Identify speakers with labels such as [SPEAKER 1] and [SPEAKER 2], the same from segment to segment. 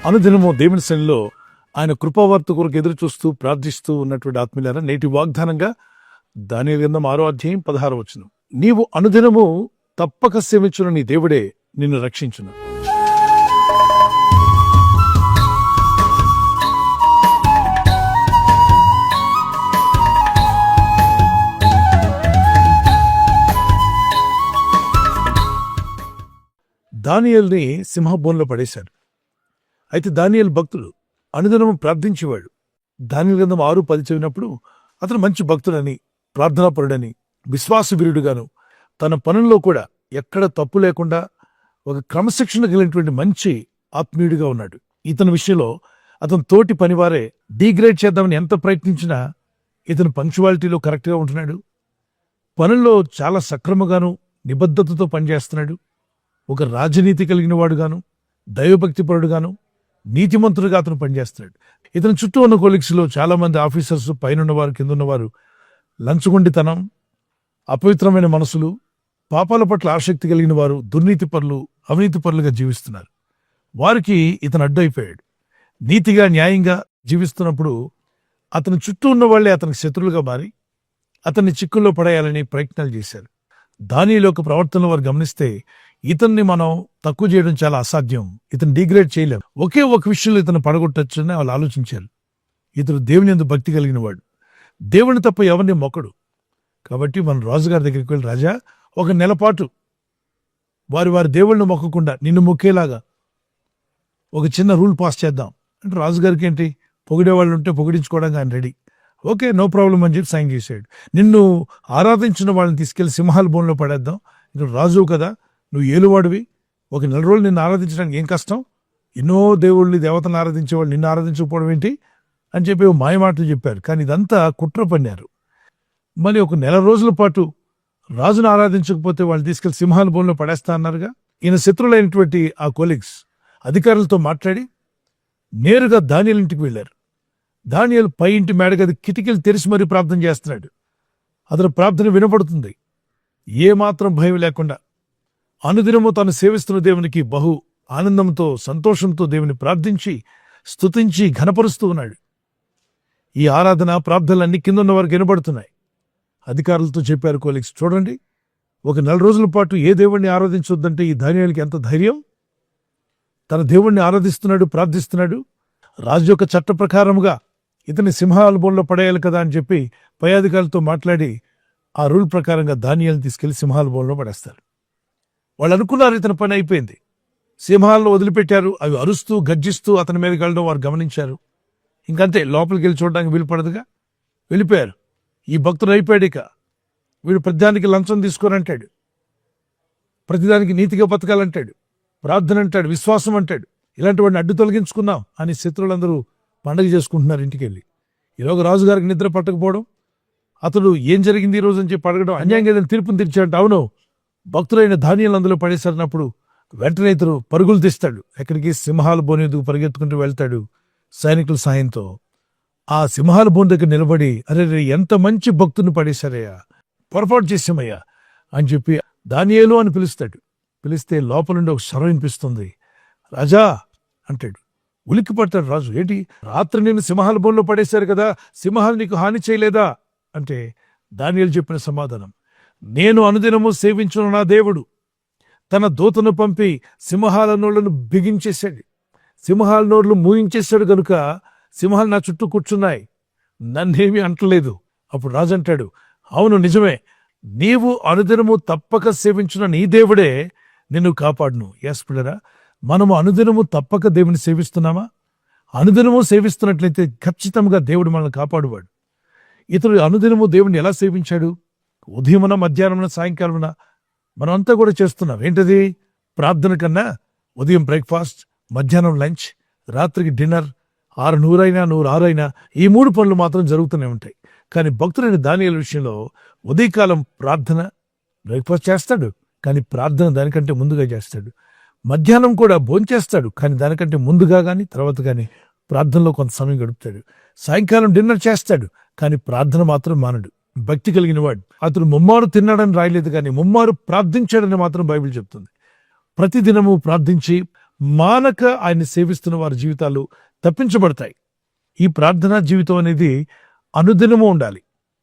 [SPEAKER 1] అనుదినము దేవుని సన్నిధిలో ఆయన కృపావార్త కొరకు ఎదురు చూస్తూ ప్రార్థిస్తూ ఉన్నటువంటి ఆత్మీయులారా, నేటి వాగ్దానంగా దానియేలు గ్రంథం 6వ అధ్యాయం 16వ వచనం. నీవు అనుదినము తప్పక సేవించున నీ దేవుడే నిన్ను రక్షించును. దానియేలుని సింహబోన్లో పడేశారు. అయితే దానియేలు భక్తుడు, అనుదినము ప్రార్థించేవాడు. దానియేలు గ్రంథం 6:10 చదివినప్పుడు అతను మంచి భక్తుడని, ప్రార్థనాపరుడని, విశ్వాసవీరుడుగాను, తన పనుల్లో కూడా ఎక్కడ తప్పు లేకుండా ఒక క్రమశిక్షణ కలిగినటువంటి మంచి ఆత్మీయుడిగా ఉన్నాడు. ఇతని విషయంలో అతని తోటి పనివారే డీగ్రేడ్ చేద్దామని ఎంత ప్రయత్నించినా ఇతను పంక్చువాలిటీలో కరెక్ట్గా ఉంటున్నాడు. పనుల్లో చాలా సక్రమంగాను నిబద్ధతతో పనిచేస్తున్నాడు. ఒక రాజనీతి కలిగిన వాడుగాను, దైవభక్తిపరుడుగాను, నీతిమంతుడుగా అతను పనిచేస్తున్నాడు. ఇతని చుట్టూ ఉన్న కొలీగ్స్లో చాలా మంది ఆఫీసర్స్, పైనున్నవారు, కిందున్నవారు లంచగొండితనం, అపవిత్రమైన మనసులు, పాపాల పట్ల ఆసక్తి కలిగిన వారు, దుర్నీతిపరులు, అవినీతిపరులుగా జీవిస్తున్నారు. వారికి ఇతను అడ్డైపోయాడు. నీతిగా, న్యాయంగా జీవిస్తున్నప్పుడు అతని చుట్టూ ఉన్న వాళ్లే అతనికి శత్రులుగా మారి అతన్ని చిక్కుల్లో పడేయాలని ప్రయత్నాలు చేశారు. దానియేలు యొక్క ప్రవర్తనలో వారు గమనిస్తే ఇతన్ని మనం తక్కువ చేయడం చాలా అసాధ్యం, ఇతను డిగ్రేడ్ చేయలేం. ఒకే ఒక విషయంలో ఇతను పడగొట్టొచ్చని వాళ్ళు ఆలోచించారు. ఇతను దేవుని యందు భక్తి కలిగిన వాడు, దేవుని తప్ప ఎవరిని మొక్కడు. కాబట్టి మన రాజుగారి దగ్గరికి వెళ్ళి, రాజా, ఒక నెల పాటు వారి దేవుళ్ళని మొక్కకుండా నిన్ను మొక్కేలాగా ఒక చిన్న రూల్ పాస్ చేద్దాం అంటే, రాజుగారికి ఏంటి, పొగిడేవాళ్ళు ఉంటే పొగిడించుకోవడానికి ఆయన రెడీ. ఓకే, నో ప్రాబ్లం అని చెప్పి సైన్ చేశాడు. నిన్ను ఆరాధించిన వాళ్ళని తీసుకెళ్లి సింహాల బోన్లో పడేద్దాం, ఇక్కడ రాజువు కదా, నువ్వు ఏలువాడివి, ఒక నెల రోజులు నిన్ను ఆరాధించడానికి ఏం కష్టం, ఎన్నో దేవుళ్ళని, దేవతలను ఆరాధించేవాళ్ళు నిన్ను ఆరాధించకపోవడం ఏంటి అని చెప్పి మాయమాటలు చెప్పారు. కానీ ఇదంతా కుట్ర పన్నారు. మళ్ళీ ఒక నెల రోజుల పాటు రాజును ఆరాధించకపోతే వాళ్ళు తీసుకెళ్లి సింహాల బోన్లో పడేస్తా అన్నారుగా. ఈయన శత్రులైనటువంటి ఆ కొలీగ్స్ అధికారులతో మాట్లాడి నేరుగా దానియేలు ఇంటికి వెళ్ళారు. దానియేలు పై ఇంటి మేడగది కిటికీలు తెరిచి మరీ ప్రార్థన చేస్తున్నాడు. అతని ప్రార్థన వినపడుతుంది. ఏమాత్రం భయం లేకుండా అనుదినము తాను సేవిస్తున్న దేవునికి బహు ఆనందంతో, సంతోషంతో దేవుని ప్రార్థించి, స్తుతించి, ఘనపరుస్తూ ఉన్నాడు. ఈ ఆరాధన, ప్రార్థనలన్నీ కిందన్న వారికి వినబడుతున్నాయి. అధికారులతో చెప్పారు కొలీగ్స్, చూడండి, ఒక నెల రోజుల పాటు ఏ దేవుణ్ణి ఆరాధించొద్దంటే ఈ దానియేలుకి ఎంత ధైర్యం. తన దేవుణ్ణి ఆరాధిస్తున్నాడు, ప్రార్థిస్తున్నాడు. రాజు యొక్క చట్ట ప్రకారముగా ఇతని సింహాల బోన్లో పడేయాలి కదా అని చెప్పి పై అధికారులతో మాట్లాడి ఆ రూల్ ప్రకారంగా దానియేలుని తీసుకెళ్లి సింహాల బోన్లో పడేస్తారు. వాళ్ళు అనుకున్నారు ఇతని పని అయిపోయింది. సింహాలను వదిలిపెట్టారు. అవి అరుస్తూ, గర్జిస్తూ అతని మీదకి వెళ్ళడం వారు గమనించారు. ఇంకంతే, లోపలికి వెళ్ళి చూడడానికి వీలు పడదుగా, వెళ్ళిపోయారు. ఈ భక్తుడు అయిపోయాడు. ఇక వీడు ప్రతిదానికి లంచం తీసుకోనంటాడు, ప్రతిదానికి నీతిగా బతకాలంటాడు, ప్రార్థన అంటాడు, విశ్వాసం అంటాడు. ఇలాంటి వాడిని అడ్డు తొలగించుకున్నాం అని శత్రువులందరూ పండగ చేసుకుంటున్నారు ఇంటికి వెళ్ళి. ఈరోజు రాజుగారికి నిద్ర పట్టకపోవడం, అతడు ఏం జరిగింది ఈ రోజు అని చెప్పి అడగడం, అన్యాయంగా ఏదైనా తీర్పుని తెచ్చాడంటే, అవును, భక్తులైన దానియేలు అందులో పడేసరినప్పుడు వెంటనే ఇతరు పరుగులు తీస్తాడు. ఎక్కడికి, సింహాల బోన్ ఎదుగు పరిగెత్తుకుంటూ వెళ్తాడు సైనికుల సాయంతో. ఆ సింహాల బోన్ దగ్గర నిలబడి, అరే ఎంత మంచి భక్తుని పడేశారయ్యా, పొరపాటు చేసామయ్యా అని చెప్పి దానియేలు అని పిలుస్తాడు. పిలిస్తే లోపల నుండి ఒక స్వరం వినిపిస్తుంది. రాజా అంటాడు. ఉలిక్కి పడతాడు రాజు. ఏంటి, రాత్రి నేను సింహాల బోన్లో పడేశారు కదా, సింహాలు నీకు హాని చేయలేదా అంటే దానియేలు చెప్పిన సమాధానం, నేను అనుదినము సేవించున్న నా దేవుడు తన దూతను పంపి సింహాల నోళ్లను బిగించేశాడు, సింహాల నోళ్లు మూయించేశాడు గనుక సింహాలు నా చుట్టూ కూర్చున్నాయి, నన్నేమీ అంటలేదు. అప్పుడు రాజు అంటాడు, అవును నిజమే, నీవు అనుదినము తప్పక సేవించున్న నీ దేవుడే నిన్ను కాపాడును. ఎస్ పిల్లరా, మనము అనుదినము తప్పక దేవుని సేవిస్తున్నామా? అనుదినము సేవిస్తున్నట్లయితే ఖచ్చితంగా దేవుడు మనల్ని కాపాడువాడు. ఇతడు అనుదినము దేవుడిని ఎలా సేవించాడు? ఉదయమున, మధ్యాహ్నమున, సాయంకాలమున మనం అంతా కూడా చేస్తున్నాం. ఏంటది? ప్రార్థన కన్నా ఉదయం బ్రేక్ఫాస్ట్, మధ్యాహ్నం లంచ్, రాత్రికి డిన్నర్, 100 అయినా 106 అయినా ఈ 3 పనులు మాత్రం జరుగుతూనే ఉంటాయి. కానీ భక్తులైన దానియేలు విషయంలో ఉదయకాలం ప్రార్థన, బ్రేక్ఫాస్ట్ చేస్తాడు కానీ ప్రార్థన దానికంటే ముందుగా చేస్తాడు. మధ్యాహ్నం కూడా భోంచేస్తాడు కానీ దానికంటే ముందుగా కానీ తర్వాత కానీ ప్రార్థనలో కొంత సమయం గడుపుతాడు. సాయంకాలం డిన్నర్ చేస్తాడు కానీ ప్రార్థన మాత్రం మానడు. భక్తి కలిగిన వాడు. అతడు ముమ్మారు తిన్నాడని రాయలేదు కానీ ముమ్మారు ప్రార్థించాడని మాత్రం బైబిల్ చెప్తుంది. ప్రతిదినము ప్రార్థించి మానక ఆయన్ని సేవిస్తున్న వారి జీవితాలు తప్పించబడతాయి. ఈ ప్రార్థనా జీవితం అనేది అనుదినము ఉండాలి.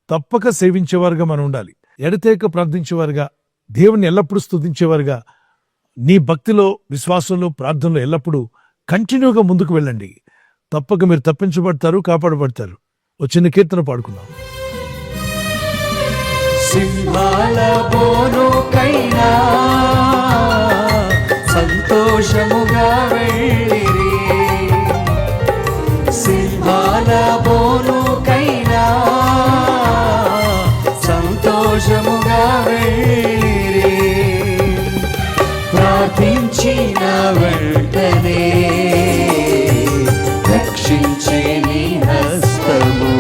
[SPEAKER 1] తప్పక సేవించేవారుగా మనం ఉండాలి. ఎడతేక ప్రార్థించేవారుగా, దేవుణ్ణి ఎల్లప్పుడూ స్తుతించేవారుగా, నీ భక్తిలో, విశ్వాసంలో, ప్రార్థనలో ఎల్లప్పుడూ కంటిన్యూగా ముందుకు వెళ్ళండి. తప్పక మీరు తప్పించబడతారు, కాపాడబడతారు. ఓ చిన్న కీర్తన పాడుకుందాం.
[SPEAKER 2] సింహాల బోనుకైనా సంతోషముగా వెళ్ళిరి, సింహాల బోనుకైనా సంతోషముగా వెళ్ళిరి, ప్రార్థించిన వెంటనే రక్షించే నీ హస్తము,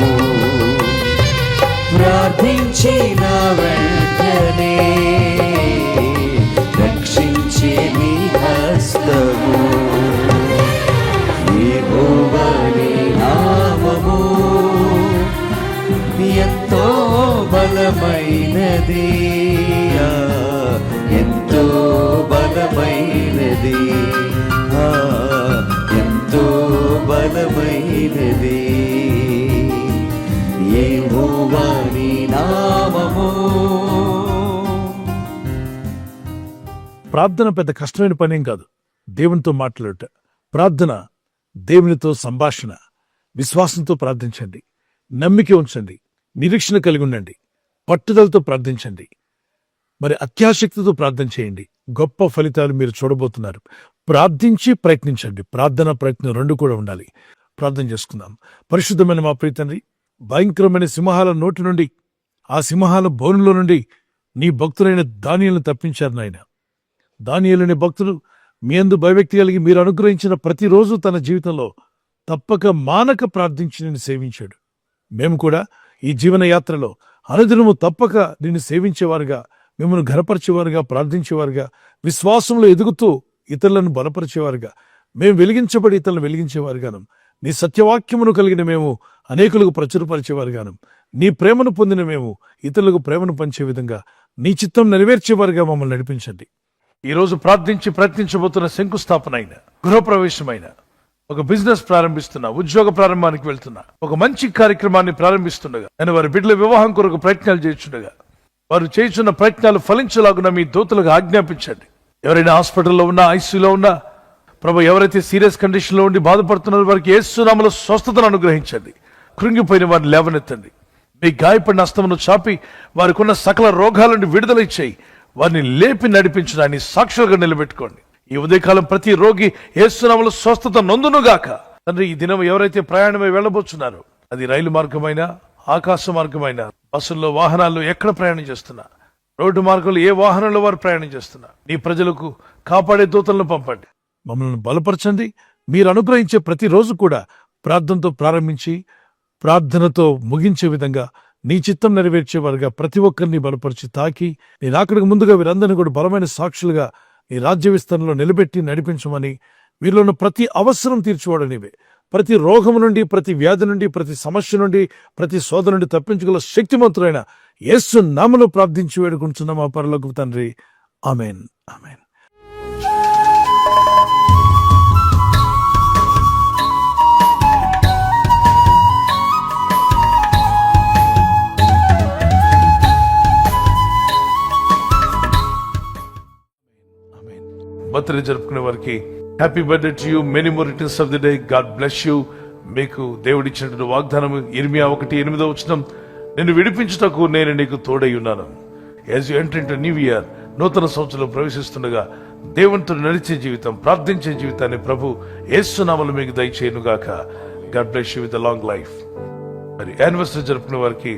[SPEAKER 2] ప్రార్థించిన వెంటనే రక్షించే నీ హస్తము, యెహోవా నీ నామము ఎంతో బలమైనది, ఎంతో బలమైనది, ఎంతో బలమైనది, యెహోవా నీ నామము.
[SPEAKER 1] ప్రార్థన పెద్ద కష్టమైన పనేం కాదు. దేవునితో మాట్లాడుట, ప్రార్థన దేవునితో సంభాషణ. విశ్వాసంతో ప్రార్థించండి, నమ్మిక ఉంచండి, నిరీక్షణ కలిగి ఉండండి, పట్టుదలతో ప్రార్థించండి, మరి అత్యాశక్తితో ప్రార్థన చేయండి. గొప్ప ఫలితాలు మీరు చూడబోతున్నారు. ప్రార్థించి ప్రయత్నించండి. ప్రార్థన ప్రయత్నం రెండు కూడా ఉండాలి. ప్రార్థన చేసుకుందాం. పరిశుద్ధమైన మా ప్రియ తండ్రి, భయంకరమైన సింహాల నోటి నుండి, ఆ సింహాల బోనులో నుండి నీ భక్తులైన దానియేలును తప్పించారు నాయన. దానియేలుని భక్తులు మీ యందు భయభక్తి కలిగి మీరు అనుగ్రహించిన ప్రతిరోజు తన జీవితంలో తప్పక మానక ప్రార్థించి నిన్ను సేవించాడు. మేము కూడా ఈ జీవన యాత్రలో అనుదినము తప్పక నిన్ను సేవించేవారుగా, మిమ్మల్ని ఘనపరిచేవారుగా, ప్రార్థించేవారుగా, విశ్వాసంలో ఎదుగుతూ ఇతరులను బలపరిచేవారుగా, మేము వెలిగించబడి ఇతరులను వెలిగించేవారుగాను, నీ సత్యవాక్యమును కలిగిన మేము అనేకులకు ప్రచురపరిచేవారుగాను, నీ ప్రేమను పొందిన మేము ఇతరులకు ప్రేమను పంచే విధంగా నీ చిత్తం నెరవేర్చేవారుగా మమ్మల్ని నడిపించండి. ఈరోజు ప్రార్థించి ప్రయత్నించబోతున్న శంకుస్థాపన అయిన, గృహప్రవేశమైన, ఒక బిజినెస్ ప్రారంభిస్తున్నా, ఉద్యోగ ప్రారంభానికి వెళ్తున్నా, ఒక మంచి కార్యక్రమాన్ని ప్రారంభిస్తుండగా, నేను వారి బిడ్డల వివాహం కొరకు ప్రయత్నాలు చేస్తుండగా, వారు చేస్తున్న ప్రయత్నాలు ఫలించలాగున మీ దూతలకు ఆజ్ఞాపించండి. ఎవరైనా హాస్పిటల్లో ఉన్నా, ఐసీయూలో ఉన్నా, ప్రభు ఎవరైతే సీరియస్ కండిషన్లో ఉండి బాధపడుతున్నారో వారికి యేసు నామములో స్వస్థతను అనుగ్రహించండి. కృంగిపోయిన వారిని లేవనెత్తండి. మీ గాయపడిన హస్తమును చాపి వారికి ఉన్న సకల రోగాల నుండి విడుదల ఇచ్చేయి. వారిని లేపి నడిపించడాన్ని సాక్షులుగా నిలబెట్టుకోండి. ఈ ఉదయకాలం ప్రతి రోగి యేసు నామములో స్వస్థత నొందునుగాక. తండ్రి, ఈ దినం ఎవరైతే ప్రయాణమై వెళ్ళబోతున్నారో, అది రైలు మార్గమైనా, ఆకాశ మార్గమైనా, బస్సుల్లో, వాహనాల్లో ఎక్కడ ప్రయాణం చేస్తున్నా, రోడ్డు మార్గంలో ఏ వాహనంలో వారు ప్రయాణం చేస్తున్నా, నీ ప్రజలకు కాపాడే దూతలను పంపండి. మమ్మల్ని బలపరచండి. మీరు అనుగ్రహించే ప్రతిరోజు కూడా ప్రార్థనతో ప్రారంభించి ప్రార్థనతో ముగించే విధంగా నీ చిత్తం నెరవేర్చేవారుగా ప్రతి ఒక్కరిని బలపరిచి తాకి, నేను అక్కడికి ముందుగా వీరందరినీ కూడా బలమైన సాక్షులుగా నీ రాజ్య విస్తరణలో నిలబెట్టి నడిపించమని, వీరిలో ఉన్న ప్రతి అవసరం తీర్చువాడు నీవే. ప్రతి రోగం నుండి, ప్రతి వ్యాధి నుండి, ప్రతి సమస్య నుండి, ప్రతి శోధన నుండి తప్పించగల శక్తిమంతుడైన యేసు నామములో ప్రార్థించి వేడుకుంటున్నాం మా పరలోకపు తండ్రి. ఆమేన్, ఆమేన్. బర్త్డే జరుపుకునే వారికి happy birthday to you, many more returns of the day, God bless you. మీకు దేవుడిచ్చినటువంటి వాగ్దానం ఇర్మియా 1:8 నిన్ను విడిపించుటకు నేను నీకు తోడై ఉన్నాను. As you enter into new year, నూతన సంవత్సరంలో ప్రవేశిస్తుండగా దేవునితో నడిచే జీవితం, ప్రార్థించే జీవితాన్ని ప్రభు యేసు నామములో మీకు దయచేయునుగాక. God bless you with long life. మరి యానివర్సరీ జరుపుకునే వారికి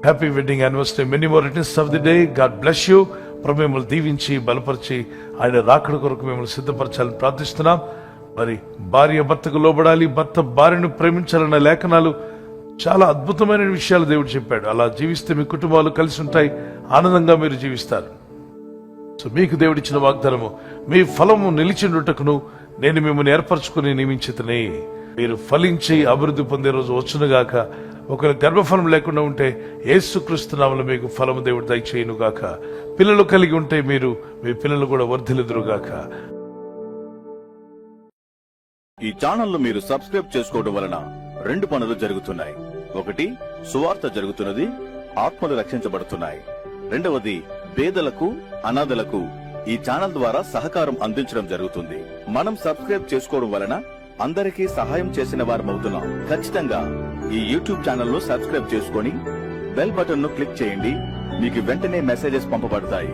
[SPEAKER 1] happy wedding anniversary, many more returns of the day, God bless you. ప్రభు మిమ్మల్ని దీవించి బలపరిచి ఆయన రాకడ కొరకు మిమ్మల్ని సిద్ధపరచాలని ప్రార్థిస్తున్నాం. మరి భార్య భర్తకు లోబడాలి, భర్త భార్యను ప్రేమించాలన్న లేఖనాలు చాలా అద్భుతమైన విషయాలు దేవుడు చెప్పాడు. అలా జీవిస్తే మీ కుటుంబాలు కలిసి ఉంటాయి, ఆనందంగా మీరు జీవిస్తారు. సో మీకు దేవుడిచ్చిన వాగ్దానము, మీ ఫలము నిలిచిండుటకును నేను మిమ్మల్ని ఏర్పరచుకుని నియమించితనే. మీరు ఫలించి అభివృద్ధి పొందే రోజు వచ్చునుగాక. ఒకవేళ గర్భఫలం లేకుండా ఉంటే యేసుక్రీస్తు నామములో మీకు ఫలము దేవుడు దయచేయునుగాక. పిల్లలు కలిగి ఉంటే మీరు, మీ పిల్లలు కూడా వర్ధిల్లుదురుగాక.
[SPEAKER 3] ఈ ఛానల్ ను మీరు సబ్స్క్రైబ్ చేసుకోవడం వలన 2 పనులు జరుగుతున్నాయి. ఒకటి, సువార్త జరుగుతున్నది, ఆత్మలు రక్షించబడుతున్నాయి. రెండవది, పేదలకు అనాథలకు ఈ ఛానల్ ద్వారా సహకారం అందించడం జరుగుతుంది. మనం సబ్స్క్రైబ్ చేసుకోవడం వలన అందరికీ సహాయం చేసిన వారమవుతున్నాం. ఖచ్చితంగా ఈ యూట్యూబ్ ఛానల్ ను సబ్స్క్రైబ్ చేసుకొని బెల్ బటన్ ను క్లిక్ చేయండి. మీకు వెంటనే మెసేజెస్ పంపబడతాయి.